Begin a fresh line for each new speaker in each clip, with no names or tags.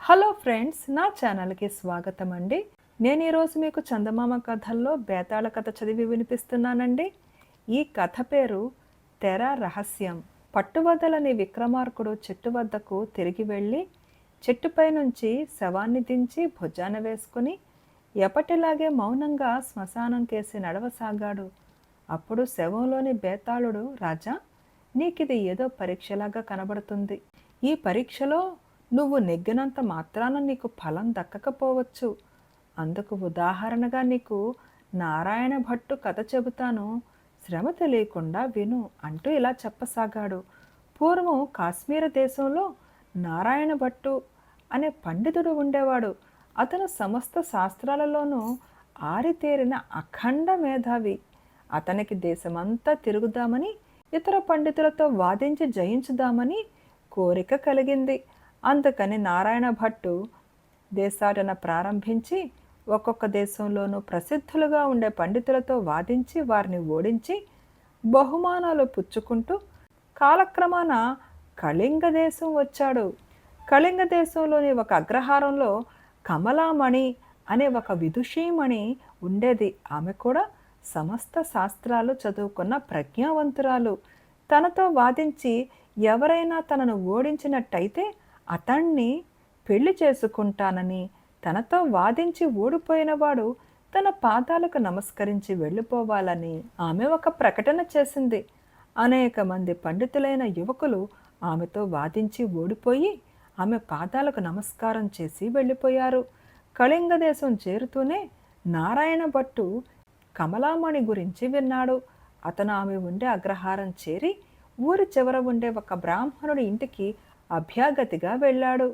Hello friends, నా ఛానల్కి స్వాగతం అండి. నేను ఈరోజు మీకు చందమామ కథల్లో బేతాళ కథ చదివి వినిపిస్తున్నానండి. ఈ కథ పేరు తెర రహస్యం. పట్టువదలని విక్రమార్కుడు చెట్టు వద్దకు తిరిగి వెళ్ళి చెట్టుపై నుంచి శవాన్ని దించి భుజాన వేసుకుని ఎప్పటిలాగే మౌనంగా శ్మశానం కేసి నడవసాగాడు. అప్పుడు శవంలోని బేతాళుడు, రాజా, నీకిది ఏదో పరీక్షలాగా కనబడుతుంది. ఈ పరీక్షలో నువ్వు నెగ్గినంత మాత్రాన నీకు ఫలం దక్కకపోవచ్చు. అందుకు ఉదాహరణగా నీకు నారాయణ భట్టు కథ చెబుతాను, శ్రమ తెలియకుండా విను అంటూ ఇలా చెప్పసాగాడు. పూర్వం కాశ్మీర దేశంలో నారాయణ భట్టు అనే పండితుడు ఉండేవాడు. అతను సమస్త శాస్త్రాలలోనూ ఆరితేరిన అఖండ మేధావి. అతనికి దేశమంతా తిరుగుదామని, ఇతర పండితులతో వాదించి జయించుదామని కోరిక కలిగింది. అందుకని నారాయణ భట్టు దేశాటన ప్రారంభించి ఒక్కొక్క దేశంలోనూ ప్రసిద్ధులుగా ఉండే పండితులతో వాదించి వారిని ఓడించి బహుమానాలు పుచ్చుకుంటూ కాలక్రమాన కళింగ దేశం వచ్చాడు. కళింగ దేశంలోని ఒక అగ్రహారంలో కమలామణి అనే ఒక విదుషీమణి ఉండేది. ఆమె కూడా సమస్త శాస్త్రాలు చదువుకున్న ప్రజ్ఞావంతురాలు. తనతో వాదించి ఎవరైనా తనను ఓడించినట్టయితే అతన్ని పెళ్లి చేసుకుంటానని, తనతో వాదించి ఓడిపోయినవాడు తన పాదాలకు నమస్కరించి వెళ్ళిపోవాలని ఆమె ఒక ప్రకటన చేసింది. అనేక మంది పండితులైన యువకులు ఆమెతో వాదించి ఓడిపోయి ఆమె పాదాలకు నమస్కారం చేసి వెళ్ళిపోయారు. కళింగ దేశం చేరుతూనే నారాయణ భట్టు కమలామణి గురించి విన్నాడు. అతను ఆమె ఉండే అగ్రహారం చేరి ఊరి చివర ఉండే ఒక బ్రాహ్మణుడి ఇంటికి అభ్యాగతిగా వెళ్ళాడు.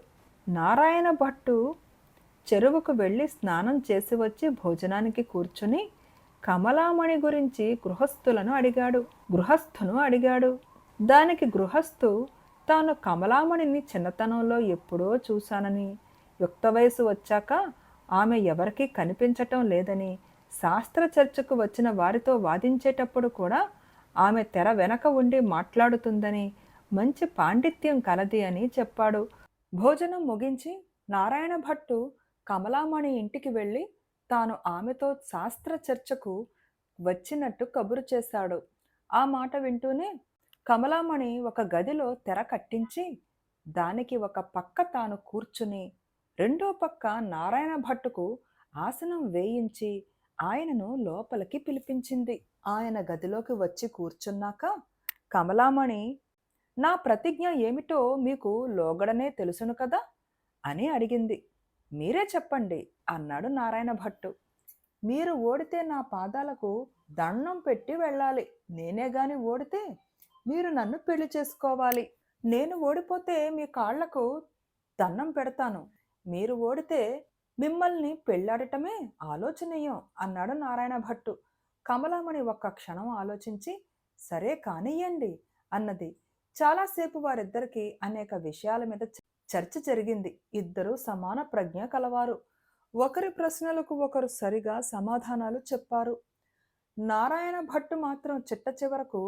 నారాయణ భట్టు చెరువుకు వెళ్ళి స్నానం చేసి వచ్చి భోజనానికి కూర్చుని కమలామణి గురించి గృహస్థును అడిగాడు. దానికి గృహస్థు తాను కమలామణిని చిన్నతనంలో ఎప్పుడో చూశానని, యుక్త వయసు వచ్చాక ఆమె ఎవరికీ కనిపించటం లేదని, శాస్త్ర చర్చకు వచ్చిన వారితో వాదించేటప్పుడు కూడా ఆమె తెర వెనక ఉండి మాట్లాడుతుందని, మంచి పాండిత్యం కలది అని చెప్పాడు. భోజనం ముగించి నారాయణ భట్టు కమలామణి ఇంటికి వెళ్ళి తాను ఆమెతో శాస్త్ర చర్చకు వచ్చినట్టు కబురు చేశాడు. ఆ మాట వింటూనే కమలామణి ఒక గదిలో తెర కట్టించి దానికి ఒక పక్క తాను కూర్చుని రెండో పక్క నారాయణ భట్టుకు ఆసనం వేయించి ఆయనను లోపలికి పిలిపించింది. ఆయన గదిలోకి వచ్చి కూర్చున్నాక కమలామణి, నా ప్రతిజ్ఞ ఏమిటో మీకు లోగడనే తెలుసును కదా అని అడిగింది. మీరే చెప్పండి అన్నాడు నారాయణ భట్టు. మీరు ఓడితే నా పాదాలకు దండం పెట్టి వెళ్ళాలి. నేనే గాని ఓడితే మీరు నన్ను పెళ్లి చేసుకోవాలి. నేను ఓడిపోతే మీ కాళ్లకు దండం పెడతాను. మీరు ఓడితే మిమ్మల్ని పెళ్ళాడటమే ఆలోచనీయం అన్నాడు నారాయణ భట్టు. కమలామణి ఒక్క క్షణం ఆలోచించి, సరే కానియ్యండి అన్నది. చాలాసేపు వారిద్దరికీ అనేక విషయాల మీద చర్చ జరిగింది. ఇద్దరూ సమాన ప్రజ్ఞ కలవారు. ఒకరి ప్రశ్నలకు ఒకరు సరిగా సమాధానాలు చెప్పారు. నారాయణ భట్టు మాత్రం చిట్ట చివరకు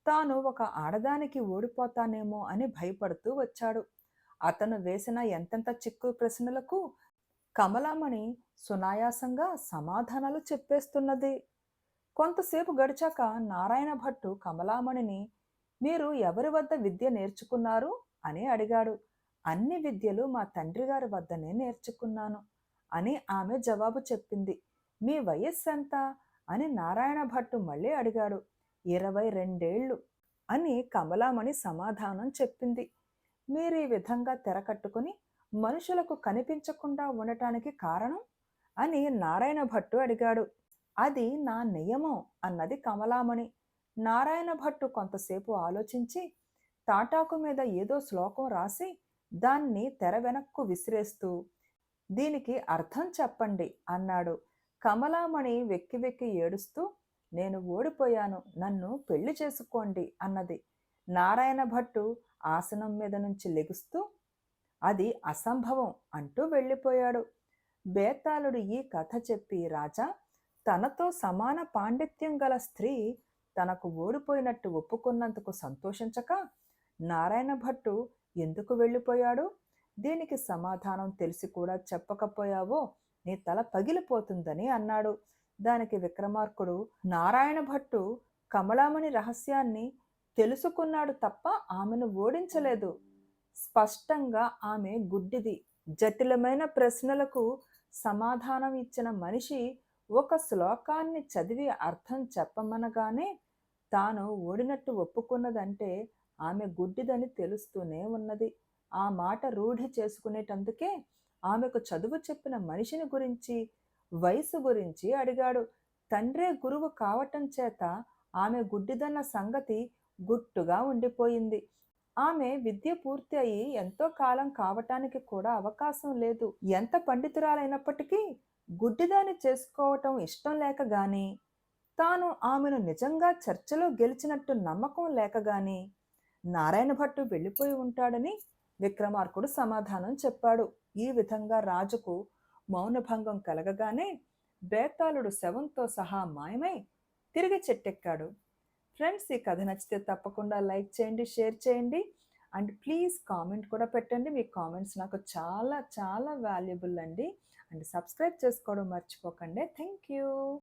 తాను ఒక ఆడదానికి ఓడిపోతానేమో అని భయపడుతూ వచ్చాడు. అతను వేసిన ఎంతెంత చిక్కు ప్రశ్నలకు కమలామణి సునాయాసంగా సమాధానాలు చెప్పేస్తున్నది. కొంతసేపు గడిచాక నారాయణ భట్టు కమలామణిని, మీరు ఎవరి వద్ద విద్య నేర్చుకున్నారు అని అడిగాడు. అన్ని విద్యలు మా తండ్రి గారి వద్దనే నేర్చుకున్నాను అని ఆమె జవాబు చెప్పింది. మీ వయస్సు ఎంత అని నారాయణ భట్టు మళ్ళీ అడిగాడు. 22 అని కమలామణి సమాధానం చెప్పింది. మీరు ఈ విధంగా తెరకట్టుకుని మనుషులకు కనిపించకుండా ఉండటానికి కారణం అని నారాయణ భట్టు అడిగాడు. అది నా నియమం అన్నది కమలామణి. నారాయణ భట్టు కొంతసేపు ఆలోచించి తాటాకు మీద ఏదో శ్లోకం రాసి దాన్ని తెర వెనక్కు విసిరేస్తూ, దీనికి అర్థం చెప్పండి అన్నాడు. కమలామణి వెక్కి వెక్కి ఏడుస్తూ, నేను ఓడిపోయాను, నన్ను పెళ్లి చేసుకోండి అన్నది. నారాయణ భట్టు ఆసనం మీద నుంచి లెగుస్తూ, అది అసంభవం అంటూ వెళ్ళిపోయాడు. బేతాళుడు ఈ కథ చెప్పి, రాజా, తనతో సమాన పాండిత్యం గల స్త్రీ తనకు ఓడిపోయినట్టు ఒప్పుకున్నందుకు సంతోషించక నారాయణ భట్టు ఎందుకు వెళ్ళిపోయాడు, దీనికి సమాధానం తెలిసి కూడా చెప్పకపోయావో నీ తల పగిలిపోతుందని అన్నాడు. దానికి విక్రమార్కుడు, నారాయణ భట్టు కమలామణి రహస్యాన్ని తెలుసుకున్నాడు తప్ప ఆమెను ఓడించలేదు. స్పష్టంగా ఆమె గుడ్డిది. జటిలమైన ప్రశ్నలకు సమాధానం ఇచ్చిన మనిషి ఒక శ్లోకాన్ని చదివి అర్థం చెప్పమనగానే తాను ఓడినట్టు ఒప్పుకున్నదంటే ఆమె గుడ్డిదని తెలుస్తూనే ఉన్నది. ఆ మాట రూఢి చేసుకునేటందుకే ఆమెకు చదువు చెప్పిన మనిషిని గురించి, వయసు గురించి అడిగాడు. తండ్రే గురువు కావటం చేత ఆమె గుడ్డిదన్న సంగతి గుట్టుగా ఉండిపోయింది. ఆమె విద్య పూర్తి అయి ఎంతో కాలం కావటానికి కూడా అవకాశం లేదు. ఎంత పండితురాలైనప్పటికీ గుడ్డిదాన్ని చేసుకోవటం ఇష్టం లేక గాని, తాను ఆమెను నిజంగా చర్చలో గెలిచినట్టు నమ్మకం లేక గాని నారాయణ భట్టు వెళ్ళిపోయి ఉంటాడని విక్రమార్కుడు సమాధానం చెప్పాడు. ఈ విధంగా రాజుకు మౌనభంగం కలగగానే బేతాళుడు శవంతో సహా మాయమై తిరిగి చెట్టెక్కాడు. ఫ్రెండ్స్, ఈ కథ నచ్చితే తప్పకుండా లైక్ చేయండి, షేర్ చేయండి అండ్ ప్లీజ్ కామెంట్ కూడా పెట్టండి. మీ కామెంట్స్ నాకు చాలా చాలా వాల్యుబుల్ అండి. అండ్ సబ్స్క్రైబ్ చేసుకోవడం మర్చిపోకండి. Thank you.